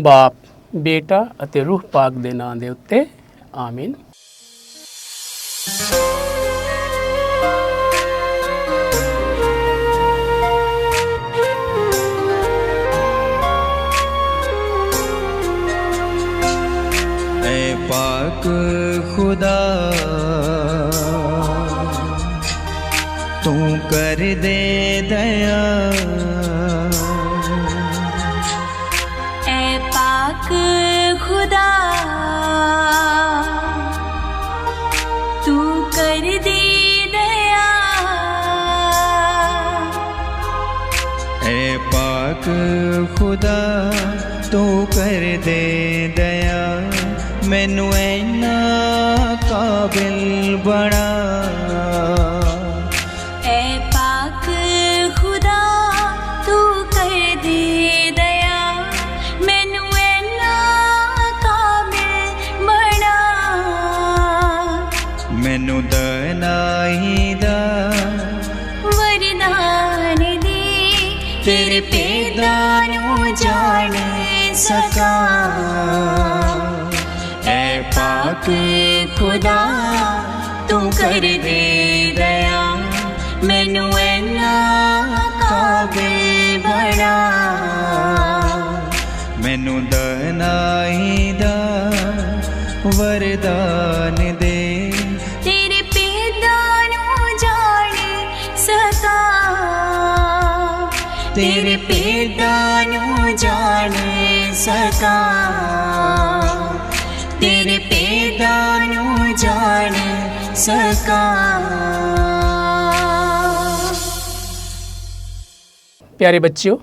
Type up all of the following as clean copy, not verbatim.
ਬਾਪ, ਬੇਟਾ ਅਤੇ ਰੂਹ ਪਾਕ ਦੇ ਨਾਂ ਦੇ ਉੱਤੇ ਆਮੀਨ। ऐ पाक खुदा तू कर दे दया, ऐ पाक खुदा तू कर दे दया, ऐ पाक खुदा तू कर दे दया, मैनू ऐना काबिल बना। ऐ पाक खुदा तू कर दे दया, मैनू ऐना काबिल बना। मैनू दनाई दा वरदान दे, तेरे पैदा नू जान सका। ऐ पाक खुदा तू कर दे दया, मैनू ऐना काबिल बना। मैनू दनाई दा वरदान दे, तेरे पैदा नू जान सका। तेरे पैदा नू जान सका, तेरे पैदा नू जान सका। ਪਿਆਰੇ ਬੱਚਿਓ,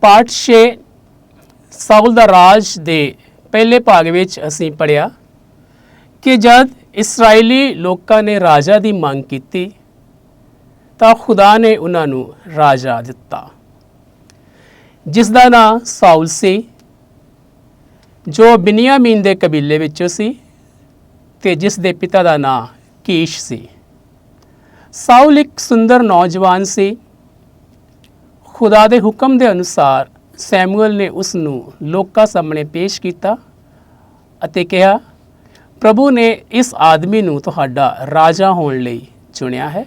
ਪਾਠ 6 ਸਾਊਲ ਦਾ ਰਾਜ ਦੇ ਪਹਿਲੇ ਭਾਗ ਵਿੱਚ ਅਸੀਂ ਪੜ੍ਹਿਆ ਕਿ ਜਦ ਇਸਰਾਏਲੀ ਲੋਕਾਂ ਨੇ ਰਾਜਾ ਦੀ ਮੰਗ ਕੀਤੀ ਤਾਂ ਖੁਦਾ ਨੇ ਉਹਨਾਂ ਨੂੰ ਰਾਜਾ ਦਿੱਤਾ, ਜਿਸ ਦਾ ਨਾਂ ਸਾਊਲ ਸੀ, ਜੋ ਬਿਨਯਾਮੀਨ ਦੇ ਕਬੀਲੇ ਵਿੱਚੋਂ ਸੀ ਤੇ ਜਿਸ ਦੇ ਪਿਤਾ ਦਾ ਨਾਂ ਕੀਸ਼ ਸੀ। ਸਾਊਲ ਇੱਕ ਸੁੰਦਰ ਨੌਜਵਾਨ ਸੀ। ਖੁਦਾ ਦੇ ਹੁਕਮ ਦੇ ਅਨੁਸਾਰ ਸੈਮੂਅਲ ਨੇ ਉਸ ਨੂੰ ਲੋਕਾਂ ਸਾਹਮਣੇ ਪੇਸ਼ ਕੀਤਾ ਅਤੇ ਕਿਹਾ, ਪ੍ਰਭੂ ਨੇ ਇਸ ਆਦਮੀ ਨੂੰ ਤੁਹਾਡਾ ਰਾਜਾ ਹੋਣ ਲਈ ਚੁਣਿਆ ਹੈ।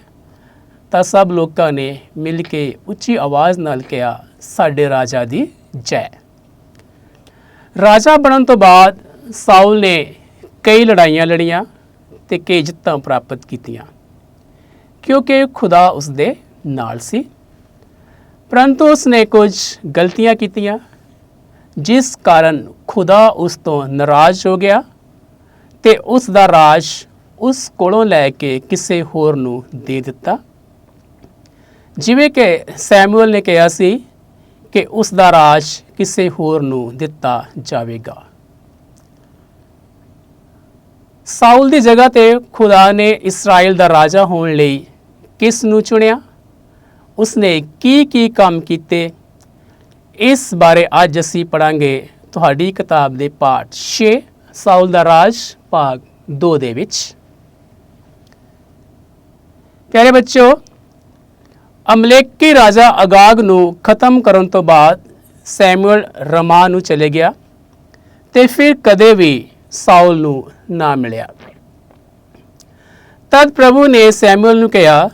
ਤਾਂ ਸਭ ਲੋਕਾਂ ਨੇ ਮਿਲ ਕੇ ਉੱਚੀ ਆਵਾਜ਼ ਨਾਲ ਕਿਹਾ, ਸਾਡੇ ਰਾਜਾ ਦੀ ਜੈ। ਰਾਜਾ ਬਣਨ ਤੋਂ ਬਾਅਦ ਸਾਊਲ ਨੇ ਕਈ ਲੜਾਈਆਂ ਲੜੀਆਂ ਤੇ ਕਈ ਜਿੱਤਾਂ ਪ੍ਰਾਪਤ ਕੀਤੀਆਂ, ਕਿਉਂਕਿ ਖੁਦਾ ਉਸ ਦੇ ਨਾਲ ਸੀ। ਪਰੰਤੂ ਉਸ ਨੇ ਕੁਝ ਗਲਤੀਆਂ ਕੀਤੀਆਂ, ਜਿਸ ਕਾਰਨ ਖੁਦਾ ਉਸ ਤੋਂ ਨਾਰਾਜ਼ ਹੋ ਗਿਆ ਤੇ ਉਸ ਦਾ ਰਾਜ ਉਸ ਕੋਲੋਂ ਲੈ ਕੇ ਕਿਸੇ ਹੋਰ ਨੂੰ ਦੇ ਦਿੱਤਾ। ਜਿਵੇਂ ਕਿ ਸੈਮੂਅਲ ਨੇ ਕਿਹਾ ਸੀ ਕਿ ਉਸ ਦਾ ਰਾਜ ਕਿਸੇ ਹੋਰ ਨੂੰ ਦਿੱਤਾ ਜਾਵੇਗਾ। ਸਾਊਲ ਦੀ ਜਗ੍ਹਾ ਤੇ ਖੁਦਾ ਨੇ ਇਸਰਾਇਲ ਦਾ ਰਾਜਾ ਹੋਣ ਲਈ ਕਿਸ ਨੂੰ ਚੁਣਿਆ, ਉਸਨੇ ਕੀ ਕੰਮ ਕੀਤੇ, ਇਸ ਬਾਰੇ ਅੱਜ ਅਸੀਂ ਪੜਾਂਗੇ ਤੁਹਾਡੀ ਕਿਤਾਬ ਦੇ ਪਾਠ 6 ਸਾਊਲ ਦਾ ਰਾਜ ਭਾਗ 2 ਦੇ ਵਿੱਚ। ਪਿਆਰੇ ਬੱਚਿਓ, ਅਮਲੇਕੀ ਰਾਜਾ ਅਗਾਗ ਨੂੰ ਖਤਮ ਕਰਨ ਤੋਂ ਬਾਅਦ ਸੈਮੂਅਲ ਰਮਾ ਨੂੰ ਚਲੇ ਗਿਆ ਤੇ ਫਿਰ ਕਦੇ ਵੀ ਸਾਊਲ ਨੂੰ ਨਾ ਮਿਲਿਆ। ਤਦ ਪ੍ਰਭੂ ਨੇ ਸੈਮੂਅਲ ਨੂੰ ਕਿਹਾ,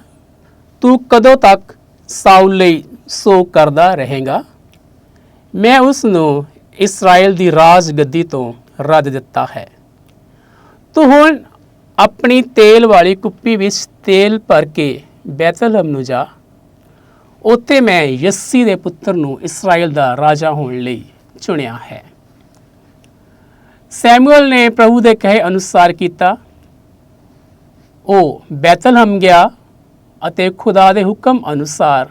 ਤੂੰ ਕਦੋਂ ਤੱਕ ਸਾਊਲ ਲਈ ਸੋਗ ਕਰਦਾ ਰਹੇਗਾ? ਮੈਂ ਉਸ ਨੂੰ ਇਸਰਾਇਲ ਦੀ ਰਾਜ ਗੱਦੀ ਤੋਂ ਰੱਦ ਦਿੱਤਾ ਹੈ। ਤੂੰ ਹੁਣ ਆਪਣੀ ਤੇਲ ਵਾਲੀ ਕੁੱਪੀ ਵਿੱਚ ਤੇਲ ਭਰ ਕੇ ਬੈਤਲਹਮ ਨੂੰ ਜਾ, ਉੱਥੇ ਮੈਂ ਯੱਸੀ ਦੇ ਪੁੱਤਰ ਨੂੰ ਇਸਰਾਇਲ ਦਾ ਰਾਜਾ ਹੋਣ ਲਈ ਚੁਣਿਆ ਹੈ। ਸੈਮੂਅਲ ਨੇ ਪ੍ਰਭੂ ਦੇ ਕਹੇ ਅਨੁਸਾਰ ਕੀਤਾ। ਉਹ ਬੈਤਲਹਮ ਗਿਆ ਅਤੇ ਖੁਦਾ ਦੇ ਹੁਕਮ ਅਨੁਸਾਰ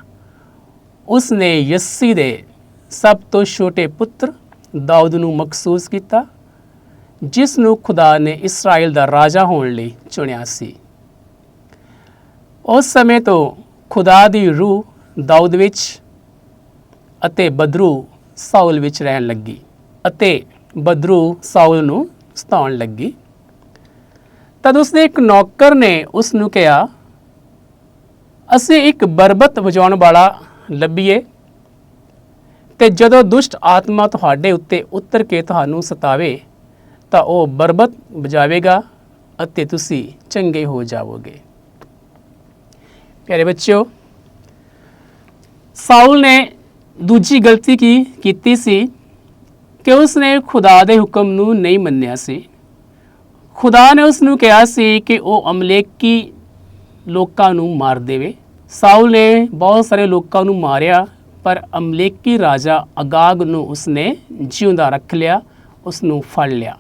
ਉਸ ਨੇ ਯੱਸੀ ਦੇ ਸਭ ਤੋਂ ਛੋਟੇ ਪੁੱਤਰ ਦਾਊਦ ਨੂੰ ਮਖਸੂਸ ਕੀਤਾ, ਜਿਸ ਨੂੰ ਖੁਦਾ ਨੇ ਇਸਰਾਇਲ ਦਾ ਰਾਜਾ ਹੋਣ ਲਈ ਚੁਣਿਆ ਸੀ। ਉਸ ਸਮੇਂ ਤੋਂ ਖੁਦਾ ਦੀ ਰੂਹ ਦਾਊਦ ਵਿੱਚ ਅਤੇ ਬਦਰੂ ਸਾਊਲ ਵਿੱਚ ਰਹਿਣ ਲੱਗੀ ਅਤੇ ਬਦਰੂ ਸਾਊਲ ਨੂੰ ਸਤਾਉਣ ਲੱਗੀ। ਤਦ ਉਸਦੇ ਇੱਕ ਨੌਕਰ ਨੇ ਉਸ ਨੂੰ ਕਿਹਾ, ਅਸੀਂ ਇੱਕ ਬਰਬਤ ਵਜਾਉਣ ਵਾਲਾ ਲੱਭੀਏ ਤੇ ਜਦੋਂ ਦੁਸ਼ਟ ਆਤਮਾ ਤੁਹਾਡੇ ਉੱਤੇ ਉਤਰ ਕੇ ਤੁਹਾਨੂੰ ਸਤਾਵੇ ਤਾਂ ਉਹ ਬਰਬਤ ਵਜਾਵੇਗਾ ਅਤੇ ਤੁਸੀਂ ਚੰਗੇ ਹੋ ਜਾਵੋਗੇ। ਪਿਆਰੇ ਬੱਚਿਓ, ਸਾਊਲ ਨੇ ਦੂਜੀ ਗਲਤੀ ਕੀਤੀ ਸੀ ਕਿ ਉਸਨੇ ਖੁਦਾ ਦੇ ਹੁਕਮ ਨੂੰ ਨਹੀਂ ਮੰਨਿਆ ਸੀ। ਖੁਦਾ ਨੇ ਉਸ ਨੂੰ ਕਿਹਾ ਸੀ ਕਿ ਉਹ ਅਮਲੇਕੀ ਲੋਕਾਂ ਨੂੰ ਮਾਰ ਦੇਵੇ। ਸਾਊਲ ਨੇ ਬਹੁਤ ਸਾਰੇ ਲੋਕਾਂ ਨੂੰ ਮਾਰਿਆ, ਪਰ ਅਮਲੇਕੀ ਰਾਜਾ ਅਗਾਗ ਨੂੰ ਉਸਨੇ ਜਿਉਂਦਾ ਰੱਖ ਲਿਆ, ਉਸ ਨੂੰ ਫੜ ਲਿਆ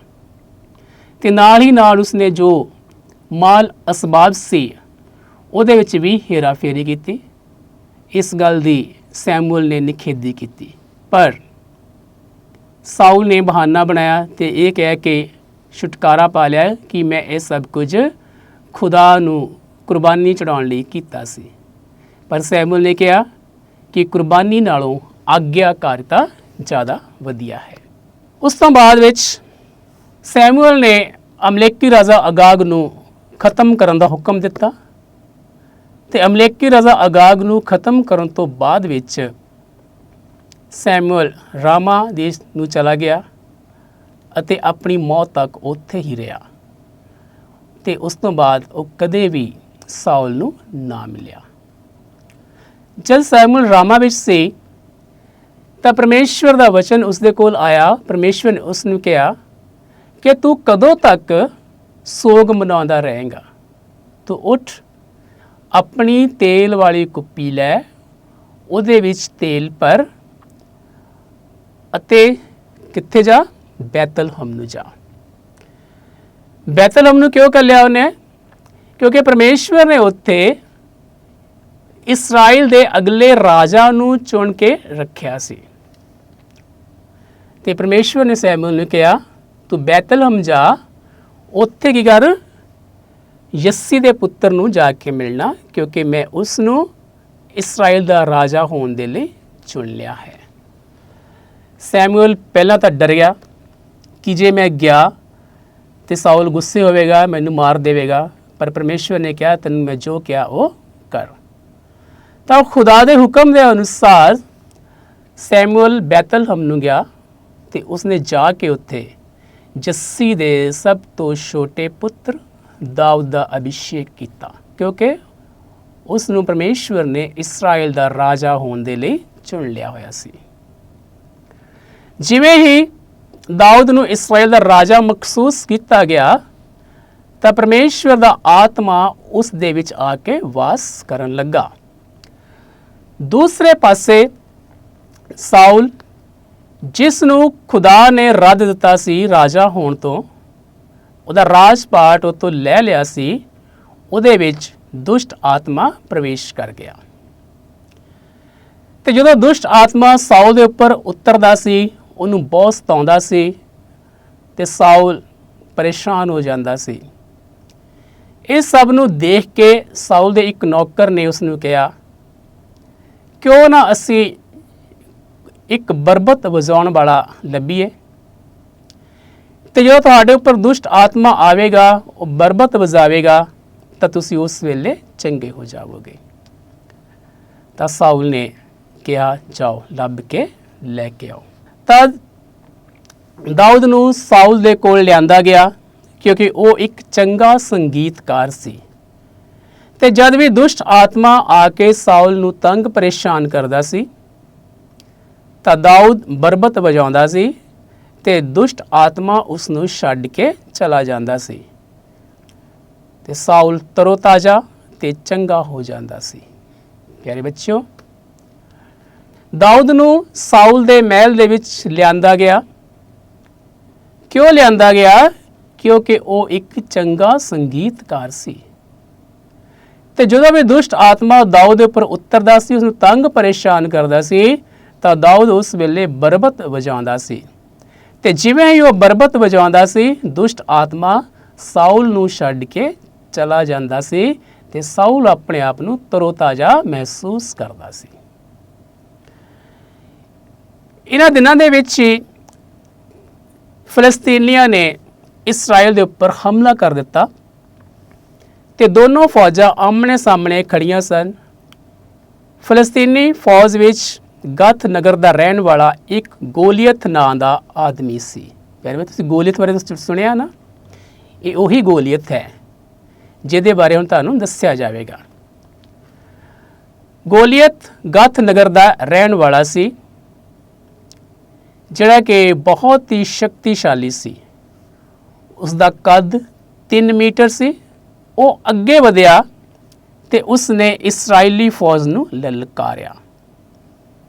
ਤੇ ਨਾਲ ਹੀ ਨਾਲ ਉਸਨੇ ਜੋ ਮਾਲ ਅਸਬਾਬ ਸੀ ਉਹਦੇ ਵਿੱਚ ਵੀ ਹੇਰਾਫੇਰੀ ਕੀਤੀ। ਇਸ ਗੱਲ ਦੀ ਸੈਮੂਅਲ ਨੇ ਨਿਖੇਧੀ ਕੀਤੀ, ਪਰ ਸਾਊਲ ਨੇ ਬਹਾਨਾ ਬਣਾਇਆ ਤੇ ਇਹ ਕਹਿ ਕੇ ਛੁਟਕਾਰਾ ਪਾ ਲਿਆ ਕਿ ਮੈਂ ਇਹ ਸਭ ਕੁਝ ਖੁਦਾ ਨੂੰ ਕੁਰਬਾਨੀ ਚੜਾਉਣ ਲਈ ਕੀਤਾ ਸੀ। ਪਰ ਸੈਮੂਅਲ ਨੇ ਕਿਹਾ ਕਿ ਕੁਰਬਾਨੀ ਨਾਲੋਂ ਆਗਿਆਕਾਰਿਤਾ ਜ਼ਿਆਦਾ ਵਧੀਆ ਹੈ। ਉਸ ਤੋਂ ਬਾਅਦ ਵਿੱਚ ਸੈਮੂਅਲ ਨੇ ਅਮਲੇਕੀ ਰਾਜਾ ਅਗਾਗ ਨੂੰ ਖਤਮ ਕਰਨ ਦਾ ਹੁਕਮ ਦਿੱਤਾ ਤੇ ਅਮਲੇਕੀ ਰਾਜਾ ਅਗਾਗ ਨੂੰ ਖਤਮ ਕਰਨ ਤੋਂ ਬਾਅਦ ਵਿੱਚ ਸੈਮੂਅਲ ਰਾਮਾ ਦੇਸ਼ ਨੂੰ ਚਲਾ ਗਿਆ ਅਤੇ ਆਪਣੀ ਮੌਤ ਤੱਕ ਉੱਥੇ ਹੀ ਰਿਹਾ ਤੇ ਉਸ ਤੋਂ ਬਾਅਦ ਉਹ ਕਦੇ ਵੀ ਸਾਊਲ ਨੂੰ ਨਾ ਮਿਲਿਆ। ਜਦ ਸੈਮੂਅਲ ਰਾਮਾ ਵਿੱਚ ਸੀ ਤਾਂ ਪਰਮੇਸ਼ਵਰ ਦਾ ਵਚਨ ਉਸਦੇ ਕੋਲ ਆਇਆ। ਪਰਮੇਸ਼ਵਰ ਨੇ ਉਸ ਨੂੰ ਕਿਹਾ ਕਿ ਤੂੰ ਕਦੋਂ ਤੱਕ ਸੋਗ ਮਨਾਉਂਦਾ ਰਹੇਗਾ? ਤੂੰ ਉੱਠ, ਆਪਣੀ ਤੇਲ ਵਾਲੀ ਕੁੱਪੀ ਲੈ, ਉਹਦੇ ਵਿੱਚ ਤੇਲ ਭਰ ਅਤੇ ਕਿੱਥੇ ਜਾ? ਬੈਤਲਹਮ ਨੂੰ ਜਾ। ਬੈਤਲਹਮ ਨੂੰ ਕਿਉਂ ਘੱਲਿਆ ਉਹਨੇ? ਕਿਉਂਕਿ ਪਰਮੇਸ਼ਵਰ ਨੇ ਉੱਥੇ ਇਸਰਾਇਲ ਦੇ ਅਗਲੇ ਰਾਜਾ ਨੂੰ ਚੁਣ ਕੇ ਰੱਖਿਆ ਸੀ ਤੇ ਪਰਮੇਸ਼ਵਰ ਨੇ ਸੈਮੂਅਲ ਨੂੰ ਕਿਹਾ ਤੂੰ ਬੈਤਲਹਮ ਜਾ, ਉੱਥੇ ਕੀ ਕਰ? ਯੱਸੀ ਦੇ ਪੁੱਤਰ ਨੂੰ ਜਾ ਕੇ ਮਿਲਣਾ, ਕਿਉਂਕਿ ਮੈਂ ਉਸ ਨੂੰ ਇਸਰਾਇਲ ਦਾ ਰਾਜਾ ਹੋਣ ਦੇ ਲਈ ਚੁਣ ਲਿਆ ਹੈ। ਸੈਮੂਅਲ ਪਹਿਲਾਂ ਤਾਂ ਡਰ ਗਿਆ ਕਿ ਜੇ ਮੈਂ ਗਿਆ ਤੇ ਸਾਊਲ ਗੁੱਸੇ ਹੋਵੇਗਾ, ਮੈਨੂੰ ਮਾਰ ਦੇਵੇਗਾ, ਪਰ ਪਰਮੇਸ਼ਵਰ ਨੇ ਕਿਹਾ ਤੈਨੂੰ ਮੈਂ ਜੋ ਕਿਹਾ ਉਹ ਕਰ। ਤਾਂ ਖੁਦਾ ਦੇ ਹੁਕਮ ਦੇ ਅਨੁਸਾਰ ਸੈਮੂਅਲ ਬੈਤਲਹਮ ਨੂੰ ਗਿਆ ਤੇ ਉਸਨੇ ਜਾ ਕੇ ਉੱਥੇ ਜੱਸੀ ਦੇ ਸਭ ਤੋਂ ਛੋਟੇ ਪੁੱਤਰ ਦਾਊਦ ਦਾ ਅਭਿਸ਼ੇਕ ਕੀਤਾ, ਕਿਉਂਕਿ ਉਸ ਨੂੰ ਪਰਮੇਸ਼ਵਰ ਨੇ ਇਸਰਾਇਲ ਦਾ ਰਾਜਾ ਹੋਣ ਦੇ ਲਈ ਚੁਣ ਲਿਆ ਹੋਇਆ ਸੀ। ਜਿਵੇਂ ਹੀ ਦਾਊਦ ਨੂੰ ਇਸਰਾਇਲ ਦਾ ਰਾਜਾ ਮਖਸੂਸ ਕੀਤਾ ਗਿਆ ਤਾਂ ਪਰਮੇਸ਼ਵਰ ਦਾ ਆਤਮਾ ਉਸ ਦੇ ਵਿੱਚ ਆ ਕੇ ਵਾਸ ਕਰਨ ਲੱਗਾ। ਦੂਸਰੇ ਪਾਸੇ ਸਾਊਲ, ਜਿਸ ਨੂੰ ਖੁਦਾ ਨੇ ਰੱਦ ਦਿੱਤਾ ਸੀ ਰਾਜਾ ਹੋਣ ਤੋਂ, ਉਹਦਾ ਰਾਜ ਪਾਟ ਉਹ ਤੋਂ ਲੈ ਲਿਆ ਸੀ, ਉਹਦੇ ਵਿੱਚ ਦੁਸ਼ਟ ਆਤਮਾ ਪ੍ਰਵੇਸ਼ ਕਰ ਗਿਆ ਤੇ ਜਦੋਂ ਦੁਸ਼ਟ ਆਤਮਾ ਸਾਊਲ ਦੇ ਉੱਪਰ ਉਤਰਦਾ ਸੀ, ਉਹਨੂੰ ਬਹੁਤ ਸਤਾਉਂਦਾ ਸੀ ਤੇ ਸਾਊਲ ਪਰੇਸ਼ਾਨ ਹੋ ਜਾਂਦਾ ਸੀ। ਇਸ ਸਭ ਨੂੰ ਦੇਖ ਕੇ ਸਾਊਲ ਦੇ ਇੱਕ ਨੌਕਰ ਨੇ ਉਸ ਨੂੰ ਕਿਹਾ ਕਿਉਂ ਨਾ ਅਸੀਂ ਇੱਕ ਬਰਬਤ ਵਜਾਉਣ ਵਾਲਾ ਲੱਭੀਏ ਤੇ ਜਦੋਂ ਤੁਹਾਡੇ ਉੱਪਰ ਦੁਸ਼ਟ ਆਤਮਾ ਆਵੇਗਾ, ਉਹ ਬਰਬਤ ਵਜਾਵੇਗਾ ਤਾਂ ਤੁਸੀਂ ਉਸ ਵੇਲੇ ਚੰਗੇ ਹੋ ਜਾਵੋਗੇ। ਤਾਂ ਸਾਊਲ ਨੇ ਕਿਹਾ ਜਾਓ ਲੱਭ ਕੇ ਲੈ ਕੇ ਆਓ। ਤਦ ਦਾਊਦ ਨੂੰ ਸਾਊਲ ਦੇ ਕੋਲ ਲਿਆਂਦਾ ਗਿਆ ਕਿਉਂਕਿ ਉਹ ਇੱਕ ਚੰਗਾ ਸੰਗੀਤਕਾਰ ਸੀ ਤੇ ਜਦ ਵੀ ਦੁਸ਼ਟ ਆਤਮਾ ਆ ਕੇ ਸਾਊਲ ਨੂੰ ਤੰਗ ਪਰੇਸ਼ਾਨ ਕਰਦਾ ਸੀ ਤਾਂ ਦਾਊਦ ਬਰਬਤ ਵਜਾਉਂਦਾ ਸੀ ਤੇ ਦੁਸ਼ਟ ਆਤਮਾ ਉਸ ਨੂੰ ਛੱਡ ਕੇ ਚਲਾ ਜਾਂਦਾ ਸੀ ਤੇ ਸਾਊਲ ਤਰੋਤਾਜ਼ਾ ਤੇ ਚੰਗਾ ਹੋ ਜਾਂਦਾ ਸੀ। ਪਿਆਰੇ ਬੱਚਿਓ, ਦਾਊਦ ਨੂੰ ਸਾਊਲ ਦੇ ਮਹਿਲ ਦੇ ਵਿੱਚ ਲਿਆਂਦਾ ਗਿਆ। ਕਿਉਂ ਲਿਆਂਦਾ ਗਿਆ? ਕਿਉਂਕਿ ਉਹ ਇੱਕ ਚੰਗਾ ਸੰਗੀਤਕਾਰ ਸੀ ਤੇ ਜਦੋਂ ਵੀ ਦੁਸ਼ਟ ਆਤਮਾ ਦਾਊਦ ਦੇ ਉੱਪਰ ਉਤਰਦਾ ਸੀ, ਉਸ ਨੂੰ ਤੰਗ ਪਰੇਸ਼ਾਨ ਕਰਦਾ ਸੀ, ਤਾਂ ਦਾਊਦ ਉਸ ਵੇਲੇ ਬਰਬਤ ਵਜਾਉਂਦਾ ਸੀ ਤੇ ਜਿਵੇਂ ਹੀ ਉਹ ਬਰਬਤ ਵਜਾਉਂਦਾ ਸੀ, ਦੁਸ਼ਟ ਆਤਮਾ ਸਾਊਲ ਨੂੰ ਛੱਡ ਕੇ ਚਲਾ ਜਾਂਦਾ ਸੀ ਤੇ ਸਾਊਲ ਆਪਣੇ ਆਪ ਨੂੰ ਤਰੋਤਾਜ਼ਾ ਮਹਿਸੂਸ ਕਰਦਾ ਸੀ। ਇਹਨਾਂ ਦਿਨਾਂ ਦੇ ਵਿੱਚ ਹੀ ਫਿਲਸਤੀਨੀਆਂ ਨੇ ਇਸਰਾਇਲ ਦੇ ਉੱਪਰ ਹਮਲਾ ਕਰ ਦਿੱਤਾ ਤੇ ਦੋਨੋਂ ਫੌਜਾਂ ਆਮਣੇ ਸਾਹਮਣੇ ਖੜੀਆਂ ਸਨ। ਫਿਲਸਤੀਨੀ ਫੌਜ ਵਿੱਚ ਗਥ ਨਗਰ ਦਾ ਰਹਿਣ ਵਾਲਾ ਇੱਕ ਗੋਲੀਅਤ ਨਾਂ ਦਾ ਆਦਮੀ ਸੀ। ਪਿਆਰੇ ਵਿੱਚ ਤੁਸੀਂ ਗੋਲੀਅਤ ਬਾਰੇ ਸੁਣਿਆ ਨਾ, ਇਹ ਉਹੀ ਗੋਲੀਅਤ ਹੈ ਜਿਹਦੇ ਬਾਰੇ ਹੁਣ ਤੁਹਾਨੂੰ ਦੱਸਿਆ ਜਾਵੇਗਾ। ਗੋਲੀਅਤ ਗਥ ਨਗਰ ਦਾ ਰਹਿਣ ਵਾਲਾ ਸੀ, ਜਿਹੜਾ ਕਿ ਬਹੁਤ ਹੀ ਸ਼ਕਤੀਸ਼ਾਲੀ ਸੀ। ਉਸ ਦਾ ਕੱਦ 3 ਮੀਟਰ ਸੀ। ਉਹ ਅੱਗੇ ਵਧਿਆ ਤੇ ਉਸ ਨੇ ਇਸਰਾਈਲੀ ਫੌਜ ਨੂੰ ਲਲਕਾਰਿਆ।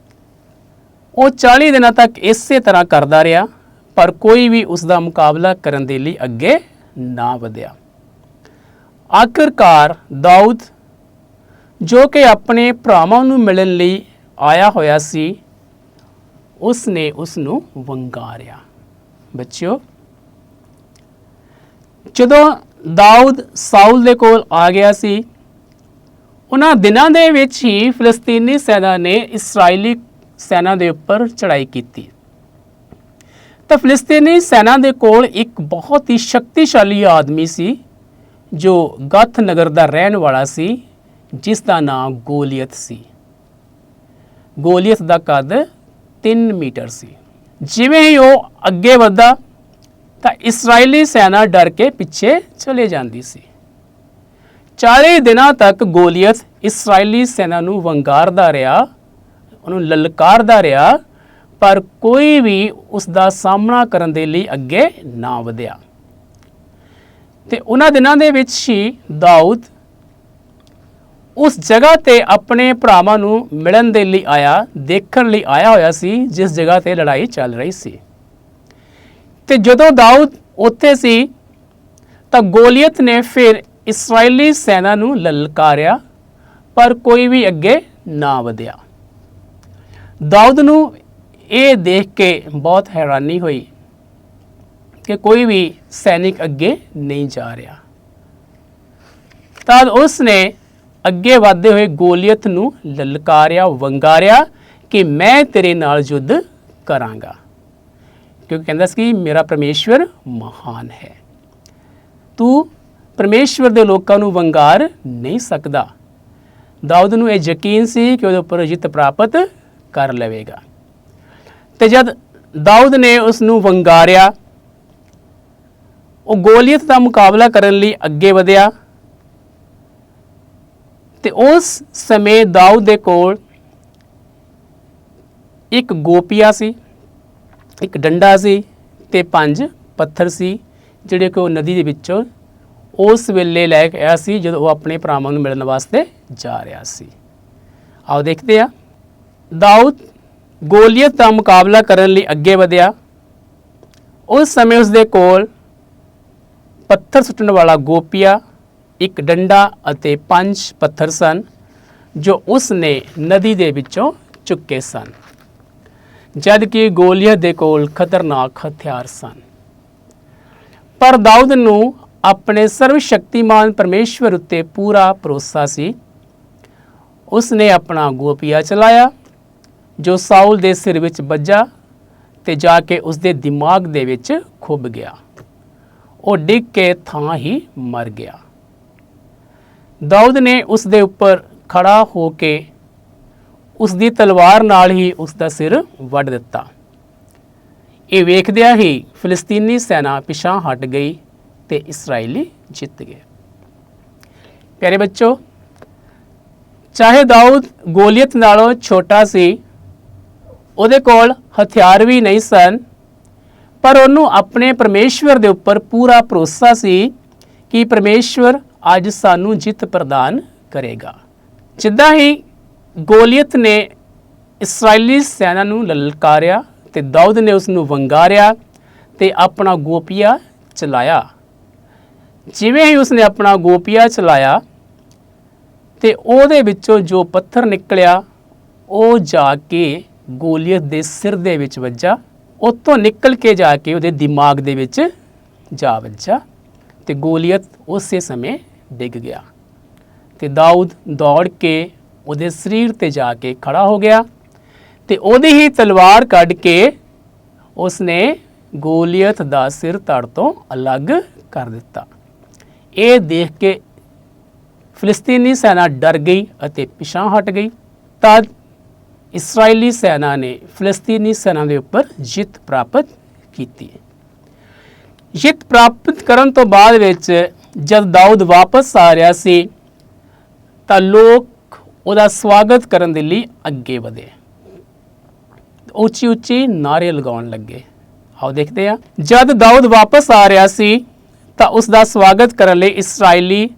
ਉਹ 40 ਦਿਨਾਂ ਤੱਕ ਇਸੇ ਤਰ੍ਹਾਂ ਕਰਦਾ ਰਿਹਾ, ਪਰ ਕੋਈ ਵੀ ਉਸ ਦਾ ਮੁਕਾਬਲਾ ਕਰਨ ਦੇ ਲਈ ਅੱਗੇ ਨਾ ਵਧਿਆ। ਆਖਿਰਕਾਰ ਦਾਊਦ, ਜੋ ਕਿ ਆਪਣੇ ਭਰਾਵਾਂ ਨੂੰ ਮਿਲਣ ਲਈ ਆਇਆ ਹੋਇਆ ਸੀ, ਉਸ ਨੇ ਉਸ ਨੂੰ ਵੰਗਾਰਿਆ। ਬੱਚਿਓ, ਜਦੋਂ ਦਾਊਦ ਸਾਊਲ ਦੇ ਕੋਲ ਆ ਗਿਆ ਸੀ, ਉਹਨਾਂ ਦਿਨਾਂ ਦੇ ਵਿੱਚ ਹੀ ਫਿਲਸਤੀਨੀ ਸੈਨਾ ਨੇ ਇਸਰਾਈਲੀ ਸੈਨਾ ਦੇ ਉੱਪਰ ਚੜ੍ਹਾਈ ਕੀਤੀ। ਤਾਂ ਫਿਲਸਤੀਨੀ ਸੈਨਾ ਦੇ ਕੋਲ ਇੱਕ ਬਹੁਤ ਹੀ ਸ਼ਕਤੀਸ਼ਾਲੀ ਆਦਮੀ ਸੀ, ਜੋ ਗਥ ਨਗਰ ਦਾ ਰਹਿਣ ਵਾਲਾ ਸੀ, ਜਿਸ ਦਾ ਨਾਮ ਗੋਲੀਅਤ ਸੀ। ਗੋਲੀਅਤ ਦਾ ਕੱਦ 3 ਮੀਟਰ ਸੀ। ਜਿਵੇਂ ਹੀ ਉਹ ਅੱਗੇ ਵਧਦਾ ਤਾਂ ਇਸਰਾਈਲੀ ਸੈਨਾ ਡਰ ਕੇ ਪਿੱਛੇ ਚਲੇ ਜਾਂਦੀ ਸੀ। 40 ਦਿਨਾਂ ਤੱਕ ਗੋਲੀਅਤ ਇਸਰਾਈਲੀ ਸੈਨਾ ਨੂੰ ਵੰਗਾਰਦਾ ਰਿਹਾ, ਉਹਨੂੰ ਲਲਕਾਰਦਾ ਰਿਹਾ, ਪਰ ਕੋਈ ਵੀ ਉਸ ਦਾ ਸਾਹਮਣਾ ਕਰਨ ਦੇ ਲਈ ਅੱਗੇ ਨਾ ਵਧਿਆ। ਤੇ ਉਹਨਾਂ ਦਿਨਾਂ ਦੇ ਵਿੱਚ ਹੀ ਦਾਊਦ ਉਸ ਜਗ੍ਹਾ ਤੇ ਆਪਣੇ ਭਰਾਵਾਂ ਨੂੰ ਮਿਲਣ ਦੇ ਲਈ ਆਇਆ, ਦੇਖਣ ਲਈ ਆਇਆ ਹੋਇਆ ਸੀ, ਜਿਸ ਜਗ੍ਹਾ ਤੇ ਲੜਾਈ ਚੱਲ ਰਹੀ ਸੀ। ਤੇ ਜਦੋਂ ਦਾਊਦ ਉੱਥੇ ਸੀ ਤਾਂ ਗੋਲੀਅਤ ਨੇ ਫਿਰ ਇਸਰਾਈਲੀ ਸੈਨਾ ਨੂੰ ਲਲਕਾਰਿਆ, ਪਰ ਕੋਈ ਵੀ ਅੱਗੇ ਨਾ ਵਧਿਆ। ਦਾਊਦ ਨੂੰ ਇਹ ਦੇਖ ਕੇ ਬਹੁਤ ਹੈਰਾਨੀ ਹੋਈ ਕਿ ਕੋਈ ਵੀ ਸੈਨਿਕ ਅੱਗੇ ਨਹੀਂ ਜਾ ਰਿਹਾ। ਤਦ ਉਸ ਨੇ ਅੱਗੇ ਵਧਦੇ ਹੋਏ ਗੋਲੀਅਤ ਨੂੰ ਲਲਕਾਰਿਆ, ਵੰਗਾਰਿਆ ਕਿ ਮੈਂ ਤੇਰੇ ਨਾਲ ਯੁੱਧ ਕਰਾਂਗਾ, ਕਿਉਂਕਿ ਕਹਿੰਦਾ ਸੀ ਕਿ ਮੇਰਾ ਪਰਮੇਸ਼ਵਰ ਮਹਾਨ ਹੈ, ਤੂੰ ਪਰਮੇਸ਼ਵਰ ਦੇ ਲੋਕਾਂ ਨੂੰ ਵੰਗਾਰ ਨਹੀਂ ਸਕਦਾ। ਦਾਊਦ ਨੂੰ ਇਹ ਯਕੀਨ ਸੀ ਕਿ ਉਹਦੇ ਉੱਪਰ ਜਿੱਤ ਪ੍ਰਾਪਤ ਕਰ ਲਵੇਗਾ। ਤੇ ਜਦ ਦਾਊਦ ਨੇ ਉਸ ਨੂੰ ਵੰਗਾਰਿਆ, ਉਹ ਗੋਲੀਅਤ ਦਾ ਮੁਕਾਬਲਾ ਕਰਨ ਲਈ ਅੱਗੇ ਵਧਿਆ। ਤੇ ਉਸ ਸਮੇਂ ਦਾਊਦ ਦੇ ਕੋਲ ਇੱਕ ਗੋਪੀਆ ਸੀ, ਇੱਕ ਡੰਡਾ ਸੀ ਤੇ 5 ਪੱਥਰ ਸੀ, ਜਿਹੜੇ ਕਿ ਉਹ ਨਦੀ ਦੇ ਵਿੱਚੋਂ ਉਸ ਵੇਲੇ ਲੈ ਕੇ ਆਇਆ ਸੀ ਜਦੋਂ ਉਹ ਆਪਣੇ ਭਰਾਵਾਂ ਨੂੰ ਮਿਲਣ ਵਾਸਤੇ ਜਾ ਰਿਹਾ ਸੀ। ਆਓ ਦੇਖਦੇ ਹਾਂ। ਦਾਊਦ ਗੋਲੀਅਤ ਦਾ ਮੁਕਾਬਲਾ ਕਰਨ ਲਈ ਅੱਗੇ ਵਧਿਆ। ਉਸ ਸਮੇਂ ਉਸ ਦੇ ਕੋਲ ਪੱਥਰ ਸੁੱਟਣ ਵਾਲਾ ਗੋਪੀਆ, ਇੱਕ ਡੰਡਾ ਅਤੇ 5 ਪੱਥਰ ਸਨ, ਜੋ ਉਸ ਨੇ ਨਦੀ ਦੇ ਵਿੱਚੋਂ ਚੁੱਕੇ ਸਨ, ਜਦ ਕਿ ਗੋਲੀਅਤ ਦੇ ਕੋਲ ਖਤਰਨਾਕ ਹਥਿਆਰ ਸਨ। ਪਰ ਦਾਊਦ ਨੂੰ ਆਪਣੇ ਸਰਵ ਸ਼ਕਤੀਮਾਨ ਪਰਮੇਸ਼ਵਰ ਉੱਤੇ ਪੂਰਾ ਭਰੋਸਾ ਸੀ। ਉਸ ਨੇ ਆਪਣਾ ਗੋਪੀਆ ਚਲਾਇਆ, ਜੋ ਸਾਊਲ ਦੇ ਸਿਰ ਵਿੱਚ ਵੱਜਾ ਤੇ ਜਾ ਕੇ ਉਸ ਦੇ ਦਿਮਾਗ ਦੇ ਵਿੱਚ ਖੁੱਭ ਗਿਆ। ਉਹ ਡਿੱਗ ਕੇ ਥਾਂ ਹੀ ਮਰ ਗਿਆ। ਦਾਊਦ ਨੇ ਉਸ ਦੇ ਉੱਪਰ ਖੜਾ ਹੋ ਕੇ ਉਸ ਦੀ ਤਲਵਾਰ ਨਾਲ ਹੀ ਉਸ ਦਾ ਸਿਰ ਵੱਢ ਦਿੱਤਾ। ਇਹ ਵੇਖਦਿਆਂ ਹੀ ਫਿਲਸਤੀਨੀ ਸੈਨਾ ਪਿਛਾਂਹ ਹਟ ਗਈ ਤੇ ਇਸਰਾਈਲੀ ਜਿੱਤ ਗਏ। ਪਿਆਰੇ ਬੱਚੋ, ਚਾਹੇ ਦਾਊਦ ਗੋਲੀਅਤ ਨਾਲੋਂ ਛੋਟਾ ਸੀ, ਉਹਦੇ ਕੋਲ ਹਥਿਆਰ ਵੀ ਨਹੀਂ ਸਨ, ਪਰ ਉਹਨੂੰ ਆਪਣੇ ਪਰਮੇਸ਼ਵਰ ਦੇ ਉੱਪਰ ਪੂਰਾ ਭਰੋਸਾ ਸੀ ਕਿ ਪਰਮੇਸ਼ਵਰ ਅੱਜ ਸਾਨੂੰ ਜਿੱਤ ਪ੍ਰਦਾਨ ਕਰੇਗਾ। ਜਿੱਦਾਂ ਹੀ ਗੋਲੀਅਤ ਨੇ ਇਸਰਾਈਲੀ ਸੈਨਾ ਨੂੰ ਲਲਕਾਰਿਆ ਤੇ ਦਾਊਦ ਨੇ ਉਸ ਨੂੰ ਵੰਗਾਰਿਆ ਤੇ ਆਪਣਾ ਗੋਪੀਆ ਚਲਾਇਆ। ਜਿਵੇਂ ਹੀ ਉਸਨੇ ਆਪਣਾ ਗੋਪੀਆ ਚਲਾਇਆ ਤੇ ਉਹਦੇ ਵਿੱਚੋਂ ਜੋ ਪੱਥਰ ਨਿਕਲਿਆ, ਉਹ ਜਾ ਕੇ ਗੋਲੀਅਤ ਦੇ ਸਿਰ ਦੇ ਵਿੱਚ ਵੱਜਾ। ਉੱਥੋਂ ਨਿਕਲ ਕੇ ਜਾ ਕੇ ਉਹਦੇ ਦਿਮਾਗ ਦੇ ਵਿੱਚ ਜਾ ਵੱਜਾ ਤੇ ਗੋਲੀਅਤ ਉਸੇ ਸਮੇਂ ਡਿੱਗ ਗਿਆ। ਤੇ ਦਾਊਦ ਦੌੜ ਕੇ ਉਹਦੇ ਸਰੀਰ ਤੇ ਜਾ ਕੇ ਖੜਾ ਹੋ ਗਿਆ ਤੇ ਉਹਦੀ ਹੀ ਤਲਵਾਰ ਕੱਢ ਕੇ ਉਸਨੇ ਗੋਲੀਅਤ ਦਾ ਸਿਰ ਧੜ ਤੋਂ ਅਲੱਗ ਕਰ ਦਿੱਤਾ। ਇਹ ਦੇਖ ਕੇ ਫਿਲਸਤੀਨੀ ਸੈਨਾ ਡਰ ਗਈ ਅਤੇ ਪਿਛਾਂਹ ਹਟ ਗਈ। ਤਦ ਇਸਰਾਈਲੀ ਸੈਨਾ ਨੇ ਫਿਲਸਤੀਨੀ ਸੈਨਾ ਦੇ ਉੱਪਰ ਜਿੱਤ ਪ੍ਰਾਪਤ ਕੀਤੀ। ਜਿੱਤ ਪ੍ਰਾਪਤ ਕਰਨ ਤੋਂ ਬਾਅਦ ਵਿੱਚ ਜਦ ਦਾਊਦ ਵਾਪਸ ਆ ਰਿਹਾ ਸੀ ਤਾਂ ਲੋਕ ਉਹਦਾ ਸਵਾਗਤ ਕਰਨ ਦੇ ਲਈ ਅੱਗੇ ਵਧੇ, ਉੱਚੀ ਉੱਚੀ ਨਾਅਰੇ ਲਗਾਉਣ ਲੱਗੇ। ਆਓ ਦੇਖਦੇ ਹਾਂ। ਜਦ ਦਾਊਦ ਵਾਪਸ ਆ ਰਿਹਾ ਸੀ ਤਾਂ ਉਸ ਦਾ ਸਵਾਗਤ ਕਰਨ ਲਈ ਇਸਰਾਈਲੀ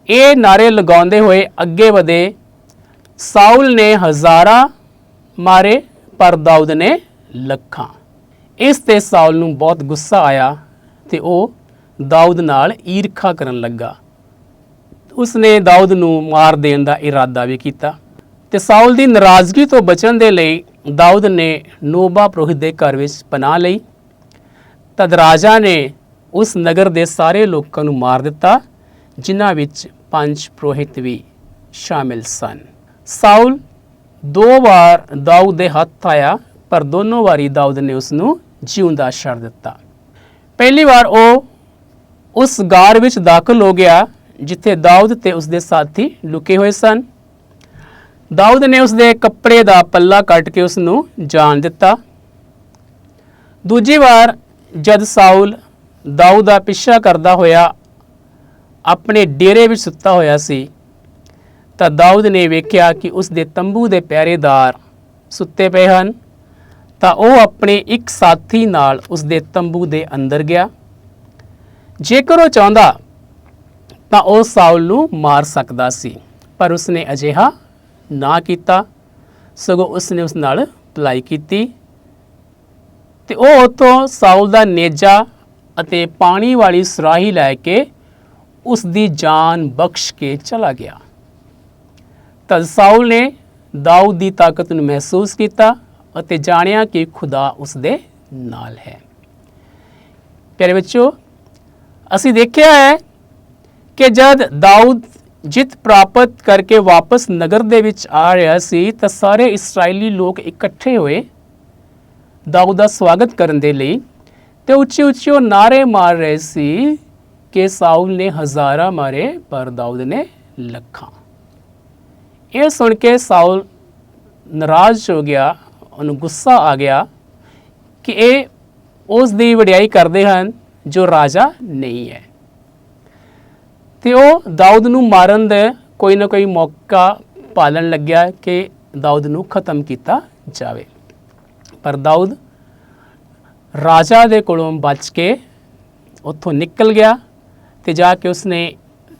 ਇਹ ਨਾਅਰੇ ਲਗਾਉਂਦੇ ਹੋਏ ਅੱਗੇ ਵਧੇ, ਸਾਊਲ ਨੇ ਹਜ਼ਾਰਾਂ ਮਾਰੇ ਪਰ ਦਾਊਦ ਨੇ ਲੱਖਾਂ। ਇਸ ਤੇ ਸਾਊਲ ਨੂੰ ਬਹੁਤ ਗੁੱਸਾ ਆਇਆ ਤੇ ਉਹ ਦਾਊਦ ਨਾਲ ਈਰਖਾ ਕਰਨ ਲੱਗਾ। ਉਸਨੇ ਦਾਊਦ ਨੂੰ ਮਾਰ ਦੇਣ ਦਾ ਇਰਾਦਾ ਵੀ ਕੀਤਾ ਤੇ ਸਾਊਲ ਦੀ ਨਾਰਾਜ਼ਗੀ ਤੋਂ ਬਚਣ ਦੇ ਲਈ ਦਾਊਦ ਨੇ ਨੋਬਾ ਪੁਰੋਹਿਤ ਦੇ ਘਰ ਵਿੱਚ ਪਨਾਹ ਲਈ। ਤਦ ਰਾਜਾ ਨੇ ਉਸ ਨਗਰ ਦੇ ਸਾਰੇ ਲੋਕਾਂ ਨੂੰ ਮਾਰ ਦਿੱਤਾ, ਜਿਨ੍ਹਾਂ ਵਿੱਚ 5 ਪੁਰੋਹਿਤ ਵੀ ਸ਼ਾਮਿਲ ਸਨ। ਸਾਊਲ 2 ਵਾਰ ਦਾਊਦ ਦੇ ਹੱਥ ਆਇਆ ਪਰ ਦੋਨੋਂ ਵਾਰੀ ਦਾਊਦ ਨੇ ਉਸ ਨੂੰ ਜਿਉਂਦਾ ਛੱਡ ਦਿੱਤਾ। ਪਹਿਲੀ ਵਾਰ ਉਹ ਉਸ ਗਾਰ ਵਿੱਚ ਦਾਖਲ ਹੋ ਗਿਆ ਜਿੱਥੇ ਦਾਊਦ ਤੇ ਉਸਦੇ ਸਾਥੀ ਲੁਕੇ ਹੋਏ ਸਨ। ਦਾਊਦ ਨੇ ਉਸਦੇ ਕੱਪੜੇ ਦਾ ਪੱਲਾ ਕੱਟ ਕੇ ਉਸ ਨੂੰ ਜਾਨ ਦਿੱਤਾ। ਦੂਜੀ ਵਾਰ ਜਦ ਸਾਊਲ ਦਾਊਦ ਦਾ ਪਿੱਛਾ ਕਰਦਾ ਹੋਇਆ ਆਪਣੇ ਡੇਰੇ ਵਿੱਚ ਸੁੱਤਾ ਹੋਇਆ ਸੀ ਤਾਂ ਦਾਊਦ ਨੇ ਵੇਖਿਆ ਕਿ ਉਸ ਦੇ ਤੰਬੂ ਦੇ ਪਹਿਰੇਦਾਰ ਸੁੱਤੇ ਪਏ ਹਨ, ਤਾਂ ਉਹ ਆਪਣੇ ਇੱਕ ਸਾਥੀ ਨਾਲ ਉਸ ਦੇ ਤੰਬੂ ਦੇ ਅੰਦਰ ਗਿਆ। ਜੇਕਰ ਉਹ ਚਾਹੁੰਦਾ ਤਾਂ ਉਹ ਸਾਊਲ ਨੂੰ ਮਾਰ ਸਕਦਾ ਸੀ, ਪਰ ਉਸਨੇ ਅਜਿਹਾ ਨਾ ਕੀਤਾ, ਸਗੋਂ ਉਸਨੇ ਉਸ ਨਾਲ ਭਲਾਈ ਕੀਤੀ ਤੇ ਉਹ ਉੱਥੋਂ ਸਾਊਲ ਦਾ ਨੇਜਾ ਅਤੇ ਪਾਣੀ ਵਾਲੀ ਸੁਰਾਹੀ ਲੈ ਕੇ ਉਸ ਦੀ ਜਾਨ ਬਖਸ਼ ਕੇ ਚਲਾ ਗਿਆ। ਤਦ ਸਾਊਲ ਨੇ ਦਾਊਦ ਦੀ ਤਾਕਤ ਨੂੰ ਮਹਿਸੂਸ ਕੀਤਾ ਅਤੇ ਜਾਣਿਆ ਕਿ ਖੁਦਾ ਉਸ ਦੇ ਨਾਲ ਹੈ। ਪਿਆਰੇ ਬੱਚੋ, ਅਸੀਂ ਦੇਖਿਆ ਹੈ ਕਿ ਜਦ ਦਾਊਦ ਜਿੱਤ ਪ੍ਰਾਪਤ ਕਰਕੇ ਵਾਪਸ ਨਗਰ ਦੇ ਵਿੱਚ ਆ ਰਿਹਾ ਸੀ ਤਾਂ ਸਾਰੇ ਇਸਰਾਈਲੀ ਲੋਕ ਇਕੱਠੇ ਹੋਏ ਦਾਊਦ ਦਾ ਸਵਾਗਤ ਕਰਨ ਦੇ ਲਈ ਤੇ ਉੱਚੀ ਉੱਚੀ ਉਹ ਨਾਅਰੇ ਮਾਰ ਰਹੇ ਸੀ ਕਿ ਸਾਊਲ ਨੇ ਹਜ਼ਾਰਾਂ ਮਾਰੇ ਪਰ ਦਾਊਦ ਨੇ ਲੱਖਾਂ। ਇਹ ਸੁਣ ਕੇ ਸਾਊਲ ਨਾਰਾਜ਼ ਹੋ ਗਿਆ, ਉਹਨੂੰ ਗੁੱਸਾ ਆ ਗਿਆ ਕਿ ਇਹ ਉਸ ਦੀ ਵਡਿਆਈ ਕਰਦੇ ਹਨ ਜੋ ਰਾਜਾ ਨਹੀਂ ਹੈ ਤੇ ਉਹ ਦਾਊਦ ਨੂੰ ਮਾਰਨ ਦਾ ਕੋਈ ਨਾ ਕੋਈ ਮੌਕਾ ਭਾਲਣ ਲੱਗਿਆ ਕਿ ਦਾਊਦ ਨੂੰ ਖਤਮ ਕੀਤਾ ਜਾਵੇ। ਪਰ ਦਾਊਦ ਰਾਜਾ ਦੇ ਕੋਲੋਂ ਬਚ ਕੇ ਉੱਥੋਂ ਨਿਕਲ ਗਿਆ ਤੇ ਜਾ ਕੇ ਉਸਨੇ